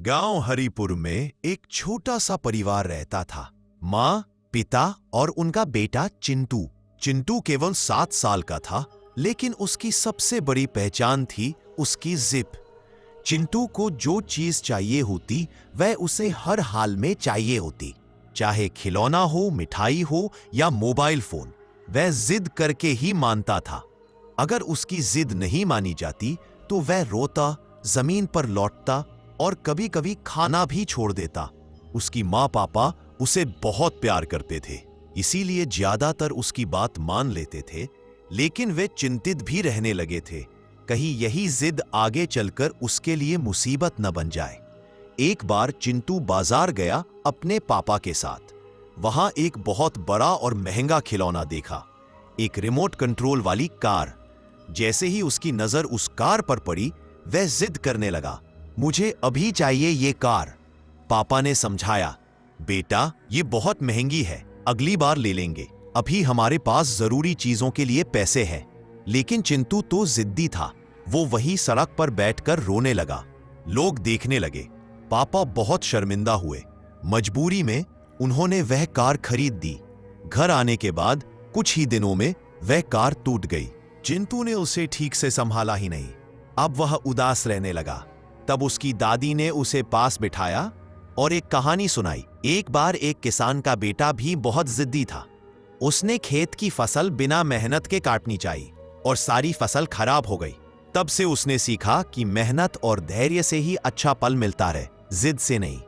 गांव हरिपुर में एक छोटा सा परिवार रहता था। माँ, पिता और उनका बेटा चिंटू। चिंटू केवल 7 साल का था, लेकिन उसकी सबसे बड़ी पहचान थी उसकी जिद। चिंटू को जो चीज चाहिए होती वह उसे हर हाल में चाहिए होती। चाहे खिलौना हो, मिठाई हो या मोबाइल फोन, वह जिद करके ही मानता था। अगर उसकी जिद नहीं मानी जाती तो वह रोता, जमीन पर लौटता और कभी कभी खाना भी छोड़ देता। उसकी माँ पापा उसे बहुत प्यार करते थे, इसीलिए ज्यादातर उसकी बात मान लेते थे, लेकिन वे चिंतित भी रहने लगे थे कहीं यही जिद आगे चलकर उसके लिए मुसीबत न बन जाए। एक बार चिंटू बाजार गया अपने पापा के साथ। वहां एक बहुत बड़ा और महंगा खिलौना देखा, एक रिमोट कंट्रोल वाली कार। जैसे ही उसकी नजर उस कार पर पड़ी, वह जिद करने लगा, मुझे अभी चाहिए ये कार। पापा ने समझाया, बेटा ये बहुत महंगी है, अगली बार ले लेंगे, अभी हमारे पास जरूरी चीजों के लिए पैसे हैं। लेकिन चिंटू तो जिद्दी था। वो वही सड़क पर बैठकर रोने लगा। लोग देखने लगे। पापा बहुत शर्मिंदा हुए। मजबूरी में उन्होंने वह कार खरीद दी। घर आने के बाद कुछ ही दिनों में वह कार टूट गई। चिंटू ने उसे ठीक से संभाला ही नहीं। अब वह उदास रहने लगा। तब उसकी दादी ने उसे पास बिठाया और एक कहानी सुनाई। एक बार एक किसान का बेटा भी बहुत जिद्दी था। उसने खेत की फसल बिना मेहनत के काटनी चाहिए और सारी फसल खराब हो गई। तब से उसने सीखा कि मेहनत और धैर्य से ही अच्छा फल मिलता है, जिद से नहीं।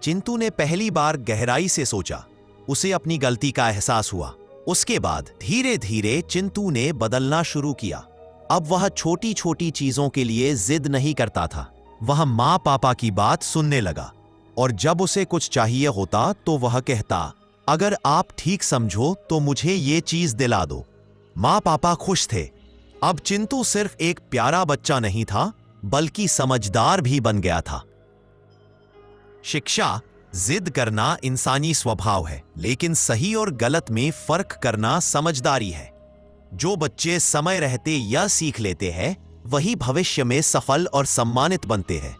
चिंटू ने पहली बार गहराई से सोचा। उसे अपनी गलती का एहसास हुआ। उसके बाद धीरे धीरे चिंटू ने बदलना शुरू किया। अब वह छोटी छोटी चीजों के लिए जिद नहीं करता था। वह माँ पापा की बात सुनने लगा और जब उसे कुछ चाहिए होता तो वह कहता, अगर आप ठीक समझो तो मुझे ये चीज दिला दो। माँ पापा खुश थे। अब चिंटू सिर्फ एक प्यारा बच्चा नहीं था, बल्कि समझदार भी बन गया था। शिक्षा, जिद करना इंसानी स्वभाव है, लेकिन सही और गलत में फर्क करना समझदारी है। जो बच्चे समय रहते यह सीख लेते हैं, वही भविष्य में सफल और सम्मानित बनते हैं।